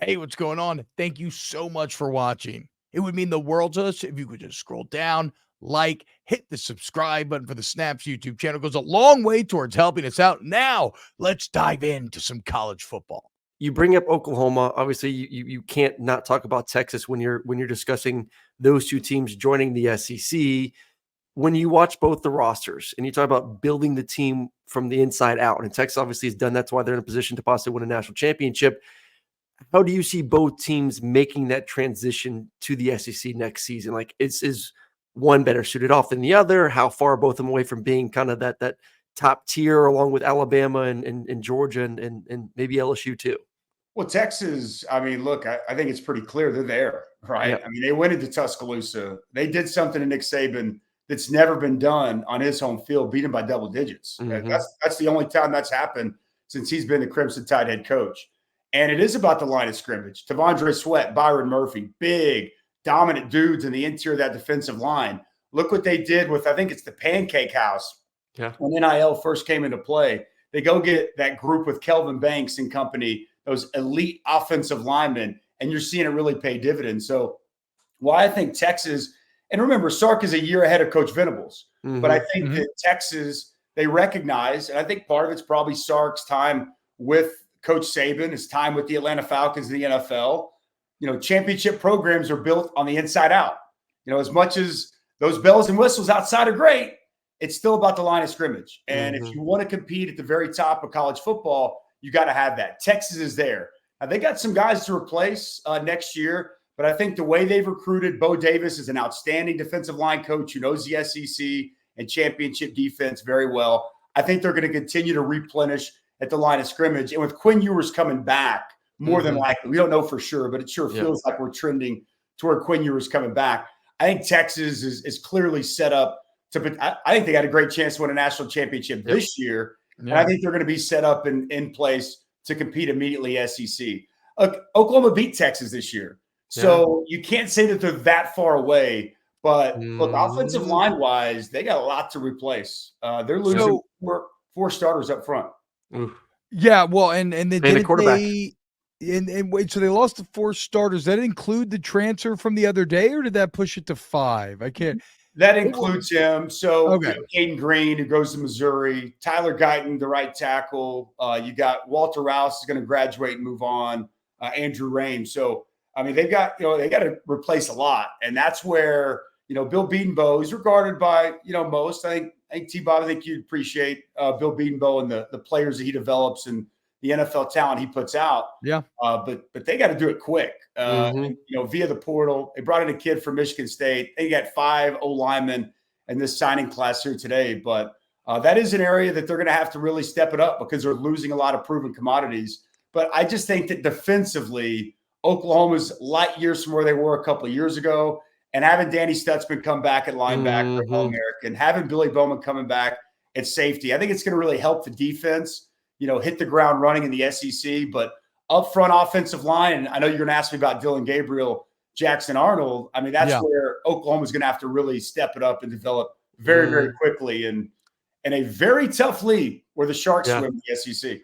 Hey, what's going on? Thank you so much for watching. It would mean the world to us if you could just scroll down, like, hit the subscribe button for the Snaps YouTube channel. It goes a long way towards helping us out. Now, let's dive into some college football. You bring up Oklahoma. Obviously, you can't not talk about Texas when you're discussing those two teams joining the SEC. When you watch both the rosters and you talk about building the team from the inside out, and Texas obviously has done that's why they're in a position to possibly win a national championship. How do you see both teams making that transition to the SEC next season? Like, is one better suited off than the other? How far are both of them away from being kind of that top tier, along with Alabama and Georgia and maybe LSU too? Well, Texas, I mean, look, I think it's pretty clear they're there, right? Yep. I mean, they went into Tuscaloosa. They did something to Nick Saban that's never been done on his home field, beat him by double digits. Mhm. That's the only time that's happened since he's been the Crimson Tide head coach. And it is about the line of scrimmage. T'Vondre Sweat, Byron Murphy, big, dominant dudes in the interior of that defensive line. Look what they did with, I think it's the Pancake House. Yeah. When NIL first came into play, they go get that group with Kelvin Banks and company, those elite offensive linemen, and you're seeing it really pay dividends. So why I think Texas, and remember, Sark is a year ahead of Coach Venables, but I think that Texas, they recognize, and I think part of it's probably Sark's time with Coach Saban, his time with the Atlanta Falcons in the NFL. You know, championship programs are built on the inside out. You know, as much as those bells and whistles outside are great, it's still about the line of scrimmage. And if you want to compete at the very top of college football, you got to have that. Texas is there. Now, they got some guys to replace next year, but I think the way they've recruited, Bo Davis is an outstanding defensive line coach who knows the SEC and championship defense very well. I think they're going to continue to replenish at the line of scrimmage. And with Quinn Ewers coming back, more than likely, we don't know for sure, but it sure feels like we're trending toward Quinn Ewers coming back. I think Texas is clearly set up to – I think they got a great chance to win a national championship this year. And I think they're going to be set up in place to compete immediately SEC. Oklahoma beat Texas this year. So you can't say that they're that far away. But look, offensive line-wise, they got a lot to replace. They're losing four starters up front. Yeah, well, and then And a quarterback. And wait, so they lost the 4 starters. Did that include the transfer from the other day, or did that push it to 5? I can't. That includes him. So Okay. Caden Green, who goes to Missouri, Tyler Guyton, the right tackle. You got Walter Rouse is going to graduate and move on. Andrew Rain. So I mean, they got to replace a lot, and that's where Bill Bedenbaugh is regarded by most. I think T-Bob, I think you'd appreciate Bill Bedenbaugh and the players that he develops and the NFL talent he puts out. Yeah. But they got to do it quick. Via the portal. They brought in a kid from Michigan State. They got 5 O-linemen in this signing class here today. But that is an area that they're going to have to really step it up because they're losing a lot of proven commodities. But I just think that defensively, Oklahoma's light years from where they were a couple of years ago. And having Danny Stutzman come back at linebacker, All-American, having Billy Bowman coming back at safety, I think it's going to really help the defense, hit the ground running in the SEC. But up front offensive line, and I know you're going to ask me about Dylan Gabriel, Jackson Arnold. I mean, that's where Oklahoma's going to have to really step it up and develop very, very quickly and a very tough league where the Sharks swim in the SEC.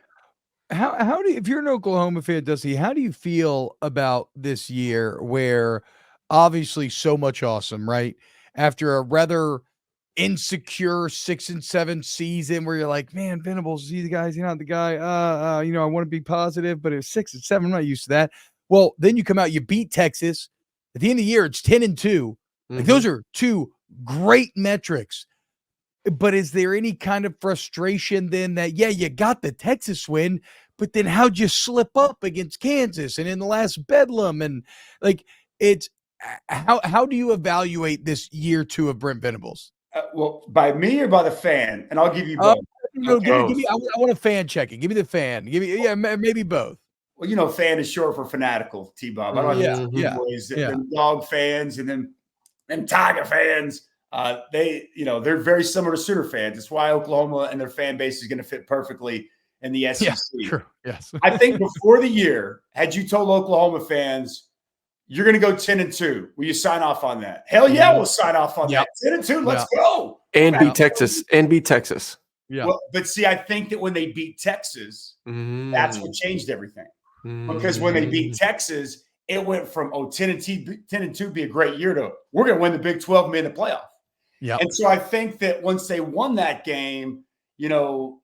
How do you, if you're an Oklahoma fan, Dusty, how do you feel about this year where obviously so much awesome, right? After a rather insecure 6-7 season where you're like, man, Venables, he's the guy, he's not the guy. I want to be positive, but it was 6-7. I'm not used to that. Well, then you come out, you beat Texas. At the end of the year, it's 10-2. Like, those are 2 great metrics. But is there any kind of frustration then that, you got the Texas win, but then how'd you slip up against Kansas and in the last Bedlam? And like, it's how do you evaluate this year 2 of Brent Venables? Well, by me or by the fan? And I'll give you both. Give me, I want a fan checking. Give me the fan. Give me, maybe both. Well, fan is short for fanatical, T-Bob. I don't have boys, them dog fans and then Tiger fans. They're very similar to Sooner fans. That's why Oklahoma and their fan base is going to fit perfectly in the SEC. Yeah, true. Yes. I think before the year, had you told Oklahoma fans you're going to go 10-2, will you sign off on that? Hell yeah, we'll sign off on that. 10-2, let's go. And beat Texas. Yeah. Well, but see, I think that when they beat Texas, that's what changed everything. because when they beat Texas, it went from 10-2 be a great year to we're going to win the Big 12 and be in the playoff. Yeah. And so I think that once they won that game,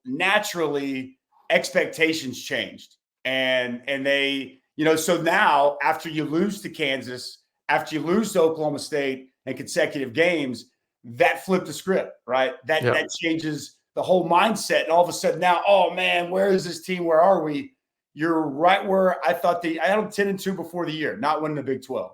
naturally expectations changed. And they, so now after you lose to Kansas, after you lose to Oklahoma State in consecutive games, that flipped the script, right? That changes the whole mindset. And all of a sudden now, oh man, where is this team? Where are we? You're right where I thought I had them 10-2 before the year, not winning the Big 12.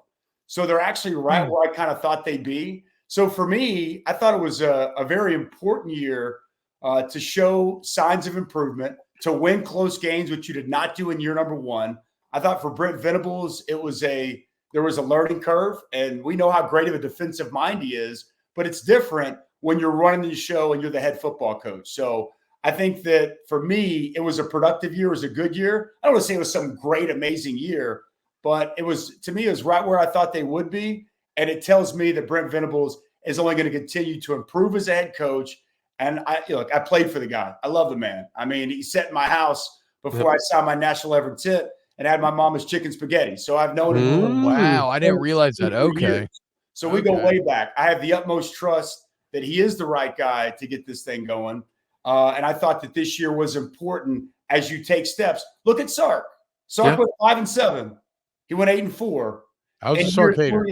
So they're actually right where I kind of thought they'd be. So for me, I thought it was a very important year to show signs of improvement, to win close games, which you did not do in year number one. I thought for Brent Venables, there was a learning curve, and we know how great of a defensive mind he is, but it's different when you're running the show and you're the head football coach. So I think that for me, it was a productive year. It was a good year. I don't want to say it was some great, amazing year, but it was right where I thought they would be. And it tells me that Brent Venables is only going to continue to improve as a head coach. And I played for the guy. I love the man. I mean, he sat in my house before I signed my National Ever Tip and had my mama's chicken spaghetti. So I've known him. Wow. I didn't realize that. Okay. Years. So we go way back. I have the utmost trust that he is the right guy to get this thing going. And I thought that this year was important as you take steps. Look at Sark. Sark went 5-7. He went 8-4. I was a Sark hater.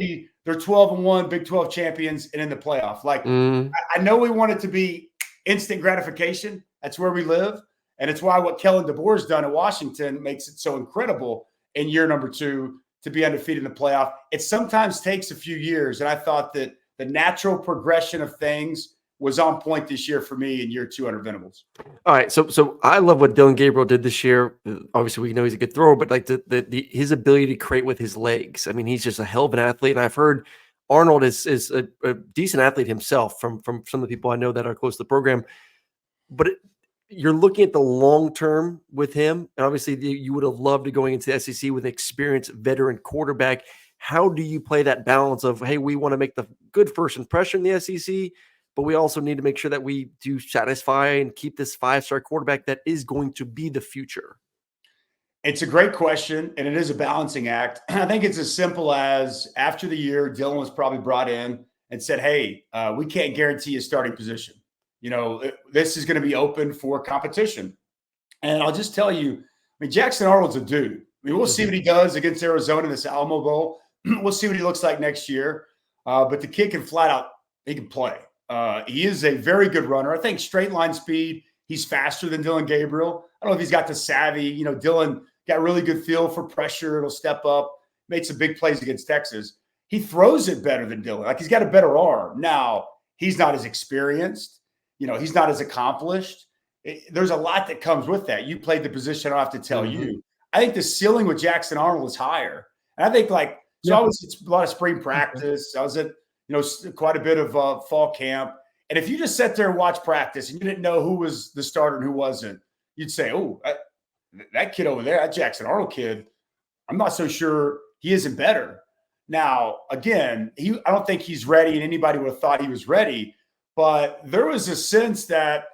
They're 12-1, Big 12 champions, and in the playoff. I know we want it to be instant gratification. That's where we live. And it's why what Kellen DeBoer's done at Washington makes it so incredible in year number 2 to be undefeated in the playoff. It sometimes takes a few years. And I thought that the natural progression of things was on point this year for me in year 2 under Venables. All right. So I love what Dillon Gabriel did this year. Obviously, we know he's a good thrower, but like his ability to create with his legs. I mean, he's just a hell of an athlete. And I've heard Arnold is a decent athlete himself from some of the people I know that are close to the program. But you're looking at the long term with him. And obviously, you would have loved to going into the SEC with an experienced veteran quarterback. How do you play that balance of, hey, we want to make the good first impression in the SEC, but we also need to make sure that we do satisfy and keep this 5-star quarterback that is going to be the future? It's a great question, and it is a balancing act. I think it's as simple as after the year, Dillon was probably brought in and said, hey, we can't guarantee a starting position. This is going to be open for competition. And I'll just tell you, Jackson Arnold's a dude. We'll see what he does against Arizona in this Alamo Bowl. We'll see what he looks like next year. But the kid can flat out, he can play. He is a very good runner. I think straight line speed, he's faster than Dillon Gabriel. I don't know if he's got the savvy. Dillon got really good feel for pressure. It'll step up, made some big plays against Texas. He throws it better than Dillon. He's got a better arm. Now, he's not as experienced. He's not as accomplished. There's a lot that comes with that. You played the position, I don't have to tell you. I think the ceiling with Jackson Arnold is higher. And I think I was a lot of spring practice. I was at quite a bit of fall camp. And if you just sat there and watched practice and you didn't know who was the starter and who wasn't, you'd say, oh, that kid over there, that Jackson Arnold kid, I'm not so sure he isn't better. Now, again, I don't think he's ready, and anybody would have thought he was ready. But there was a sense that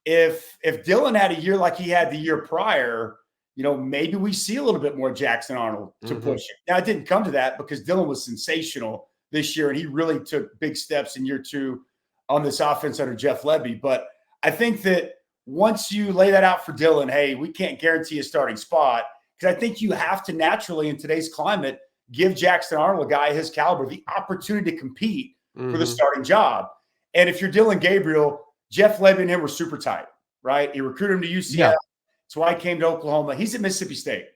if Dillon had a year like he had the year prior, maybe we see a little bit more Jackson Arnold to push it. Now, it didn't come to that because Dillon was sensational this year, and he really took big steps in year 2 on this offense under Jeff Lebby. But I think that once you lay that out for Dillon, hey, we can't guarantee a starting spot, because I think you have to naturally in today's climate give Jackson Arnold, a guy his caliber, the opportunity to compete for the starting job. And if you're Dillon Gabriel, Jeff Lebby and him were super tight, right? He recruited him to UCF. Yeah. That's why he came to Oklahoma. He's at Mississippi State.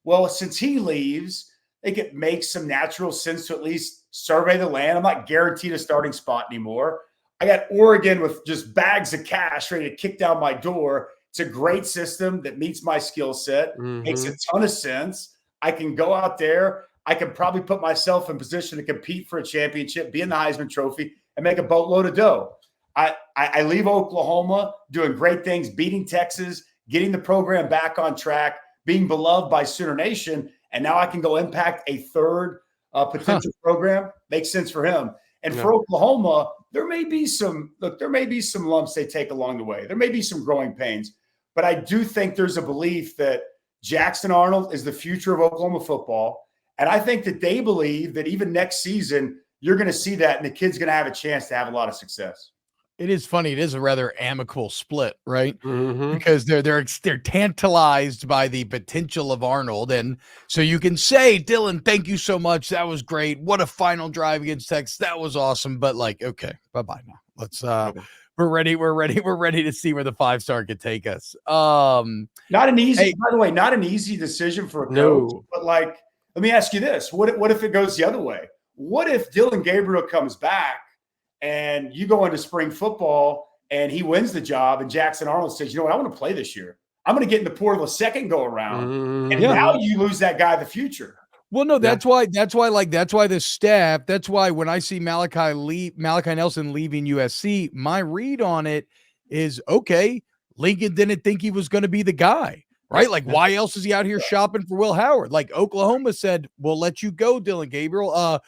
Well, since he leaves, I think it makes some natural sense to at least survey the land. I'm not guaranteed a starting spot anymore. I got Oregon with just bags of cash ready to kick down my door. It's a great system that meets my skill set. Makes a ton of sense. I can go out there. I can probably put myself in position to compete for a championship, be in the Heisman Trophy, and make a boatload of dough. I leave Oklahoma doing great things, beating Texas, getting the program back on track, being beloved by Sooner Nation, and now I can go impact a third potential program. Makes sense for him. And for Oklahoma, there may be some lumps they take along the way. There may be some growing pains, but I do think there's a belief that Jackson Arnold is the future of Oklahoma football. And I think that they believe that even next season, you're going to see that, and the kid's going to have a chance to have a lot of success. It is funny. It is a rather amicable split, right? Mhm. Because they're tantalized by the potential of Arnold, and so you can say, Dylan, thank you so much. That was great. What a final drive against Texas. That was awesome. But like, okay, bye now. Let's we're ready to see where the 5-star could take us. Not an easy, Hey, by the way, not an easy decision for a coach. No. But like, let me ask you this: what if it goes the other way? What if Dylan Gabriel comes back and you go into spring football and he wins the job, and Jackson Arnold says, you know what, I want to play this year. I'm going to get in the portal a second go around. And now you lose that guy in the future. Well, no, that's why the staff, that's why when I see Malachi Nelson leaving USC, my read on it is, okay, Lincoln didn't think he was going to be the guy, right? Like, why else is he out here shopping for Will Howard? Like, Oklahoma said, we'll let you go, Dylan Gabriel.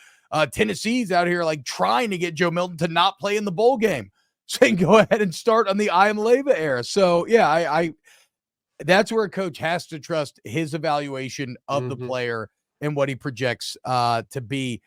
Tennessee's out here like trying to get Joe Milton to not play in the bowl game, saying go ahead and start on the Leva era. So yeah, I that's where a coach has to trust his evaluation of the player and what he projects to be